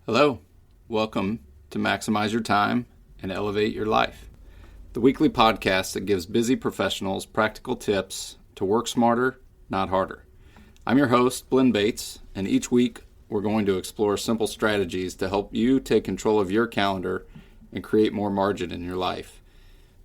Hello, welcome to Maximize Your Time and Elevate Your Life, the weekly podcast that gives busy professionals practical tips to work smarter, not harder. I'm your host, Blinn Bates, and each week we're going to explore simple strategies to help you take control of your calendar and create more margin in your life.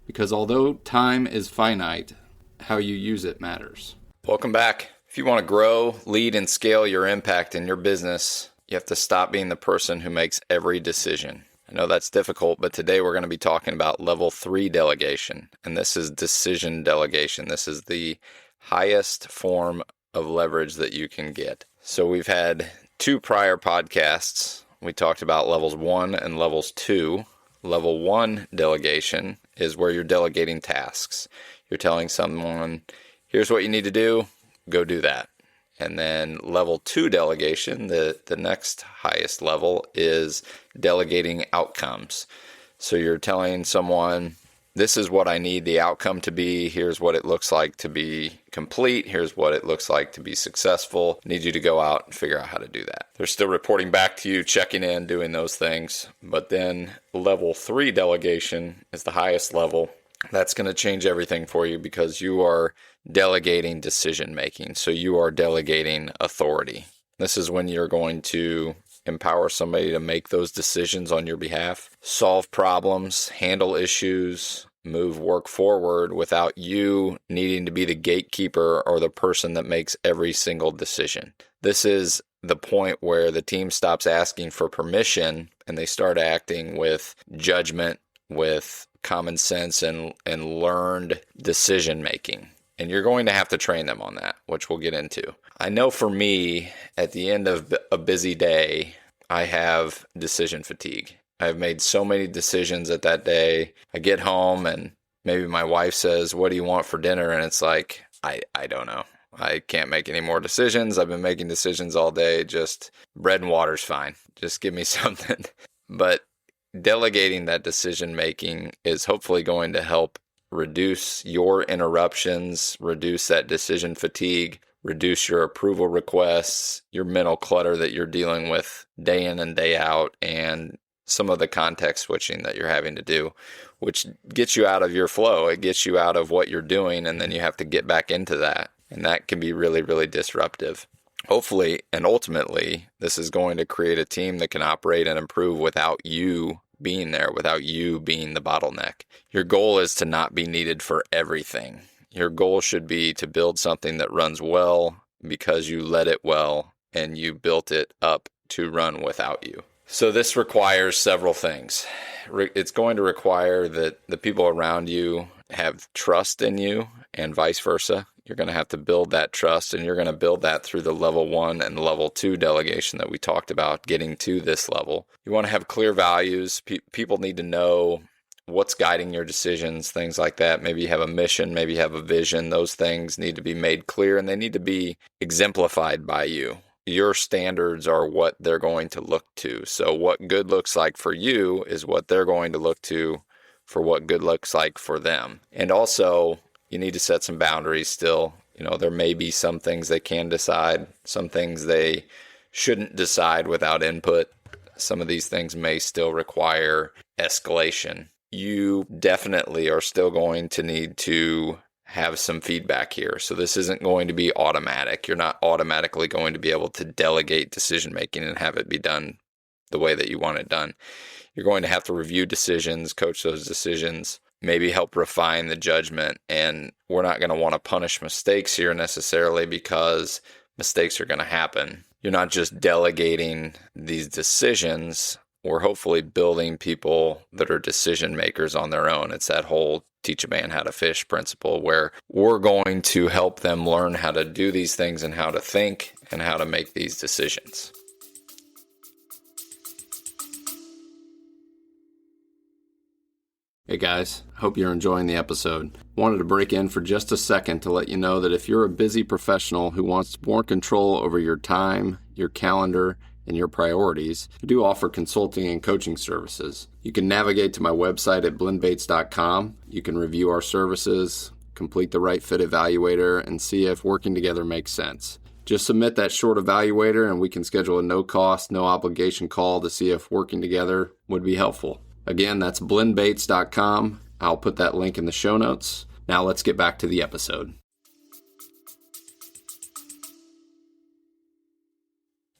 Because although time is finite, how you use it matters. Welcome back. If you want to grow, lead, and scale your impact in your business, you have to stop being the person who makes every decision. I know that's difficult, but today we're going to be talking about level 3 delegation, and this is decision delegation. This is the highest form of leverage that you can get. So we've had 2 prior podcasts. We talked about levels 1 and levels 2. Level 1 delegation is where you're delegating tasks. You're telling someone, here's what you need to do, go do that. And then level 2 delegation, the next highest level, is delegating outcomes. So you're telling someone, this is what I need the outcome to be. Here's what it looks like to be complete. Here's what it looks like to be successful. I need you to go out and figure out how to do that. They're still reporting back to you, checking in, doing those things. But then level 3 delegation is the highest level. That's going to change everything for you because you are delegating decision making. So you are delegating authority. This is when you're going to empower somebody to make those decisions on your behalf, solve problems, handle issues, move work forward without you needing to be the gatekeeper or the person that makes every single decision. This is the point where the team stops asking for permission and they start acting with judgment, with common sense and learned decision making. And you're going to have to train them on that, which we'll get into. I know for me, at the end of a busy day, I have decision fatigue. I've made so many decisions at that day. I get home and maybe my wife says, what do you want for dinner? And it's like, I don't know. I can't make any more decisions. I've been making decisions all day. Just bread and water's fine. Just give me something. But delegating that decision making is hopefully going to help reduce your interruptions, reduce that decision fatigue, reduce your approval requests, your mental clutter that you're dealing with day in and day out, and some of the context switching that you're having to do, which gets you out of your flow. It gets you out of what you're doing, and then you have to get back into that. And that can be really, really disruptive. Hopefully, and ultimately, this is going to create a team that can operate and improve without you being there, without you being the bottleneck. Your goal is to not be needed for everything. Your goal should be to build something that runs well because you led it well and you built it up to run without you. So this requires several things. It's going to require that the people around you have trust in you and vice versa. You're going to have to build that trust, and you're going to build that through the level 1 and level 2 delegation that we talked about, getting to this level. You want to have clear values. People need to know what's guiding your decisions, things like that. Maybe you have a mission, maybe you have a vision. Those things need to be made clear, and they need to be exemplified by you. Your standards are what they're going to look to. So what good looks like for you is what they're going to look to for what good looks like for them. And also, you need to set some boundaries still. You know, there may be some things they can decide, some things they shouldn't decide without input. Some of these things may still require escalation. You definitely are still going to need to have some feedback here. So this isn't going to be automatic. You're not automatically going to be able to delegate decision making and have it be done the way that you want it done. You're going to have to review decisions, coach those decisions, maybe help refine the judgment. And we're not going to want to punish mistakes here necessarily because mistakes are going to happen. You're not just delegating these decisions. We're hopefully building people that are decision makers on their own. It's that whole teach a man how to fish principle where we're going to help them learn how to do these things and how to think and how to make these decisions. Hey guys, hope you're enjoying the episode. Wanted to break in for just a second to let you know that if you're a busy professional who wants more control over your time, your calendar, and your priorities, I do offer consulting and coaching services. You can navigate to my website at blinnbates.com. You can review our services, complete the right fit evaluator, and see if working together makes sense. Just submit that short evaluator and we can schedule a no-cost, no-obligation call to see if working together would be helpful. Again, that's blendbaits.com. I'll put that link in the show notes. Now let's get back to the episode.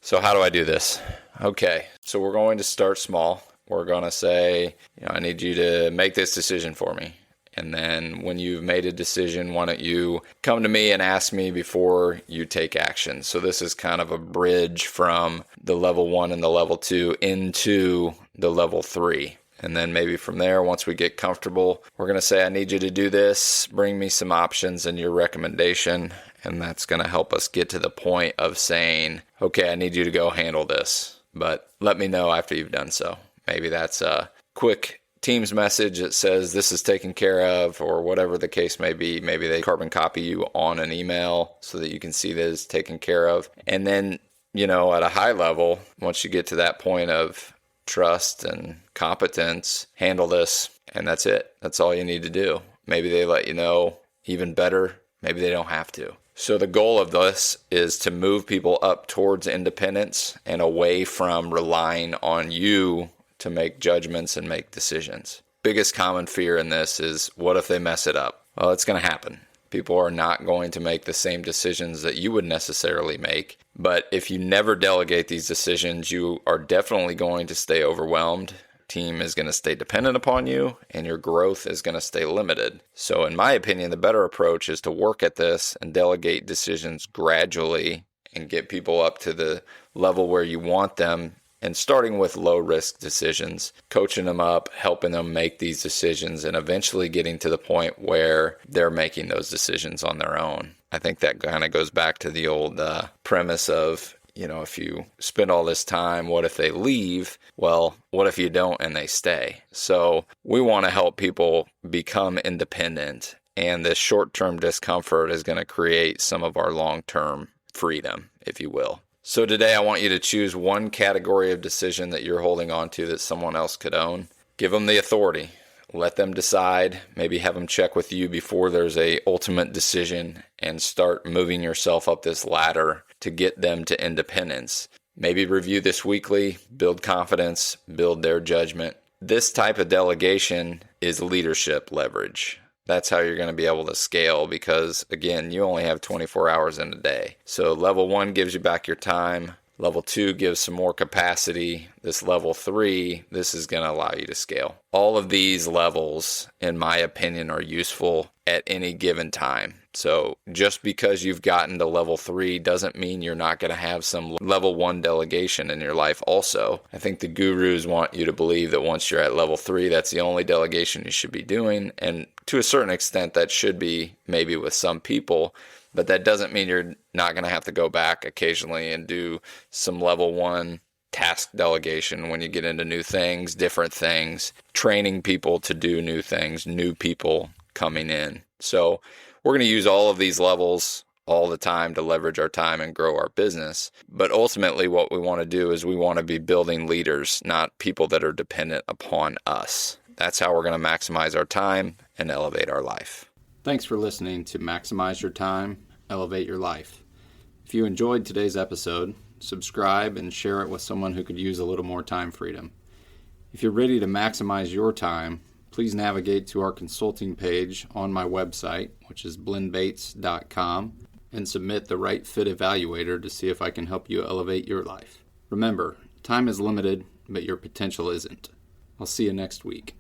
So how do I do this? Okay, so we're going to start small. We're going to say, I need you to make this decision for me. And then when you've made a decision, why don't you come to me and ask me before you take action? So this is kind of a bridge from the level 1 and the level 2 into the level 3. And then maybe from there, once we get comfortable, we're going to say, I need you to do this. Bring me some options and your recommendation. And that's going to help us get to the point of saying, okay, I need you to go handle this, but let me know after you've done so. Maybe that's a quick Teams message that says this is taken care of, or whatever the case may be. Maybe they carbon copy you on an email so that you can see that it's taken care of. And then, at a high level, once you get to that point of trust and competence, handle this, and that's it. That's all you need to do. Maybe they let you know even better. Maybe they don't have to. So the goal of this is to move people up towards independence and away from relying on you to make judgments and make decisions. Biggest common fear in this is, what if they mess it up? Well, it's going to happen. People are not going to make the same decisions that you would necessarily make. But if you never delegate these decisions, you are definitely going to stay overwhelmed. Team is going to stay dependent upon you, and your growth is going to stay limited. So in my opinion, the better approach is to work at this and delegate decisions gradually and get people up to the level where you want them. And starting with low-risk decisions, coaching them up, helping them make these decisions, and eventually getting to the point where they're making those decisions on their own. I think that kind of goes back to the old premise of, if you spend all this time, what if they leave? Well, what if you don't and they stay? So we want to help people become independent, and this short-term discomfort is going to create some of our long-term freedom, if you will. So today I want you to choose one category of decision that you're holding on to that someone else could own. Give them the authority. Let them decide. Maybe have them check with you before there's a ultimate decision, and start moving yourself up this ladder to get them to independence. Maybe review this weekly, build confidence, build their judgment. This type of delegation is leadership leverage. That's how you're going to be able to scale, because, again, you only have 24 hours in a day. So level 1 gives you back your time. Level 2 gives some more capacity. This level 3, this is going to allow you to scale. All of these levels, in my opinion, are useful at any given time. So just because you've gotten to level 3 doesn't mean you're not going to have some level 1 delegation in your life also. I think the gurus want you to believe that once you're at level 3, that's the only delegation you should be doing. And to a certain extent, that should be maybe with some people. But that doesn't mean you're not going to have to go back occasionally and do some level 1 task delegation when you get into new things, different things, training people to do new things, new people coming in. So we're going to use all of these levels all the time to leverage our time and grow our business. But ultimately, what we want to do is we want to be building leaders, not people that are dependent upon us. That's how we're going to maximize our time and elevate our life. Thanks for listening to Maximize Your Time, Elevate Your Life. If you enjoyed today's episode, subscribe and share it with someone who could use a little more time freedom. If you're ready to maximize your time, please navigate to our consulting page on my website, which is blendbaits.com, and submit the right fit evaluator to see if I can help you elevate your life. Remember, time is limited, but your potential isn't. I'll see you next week.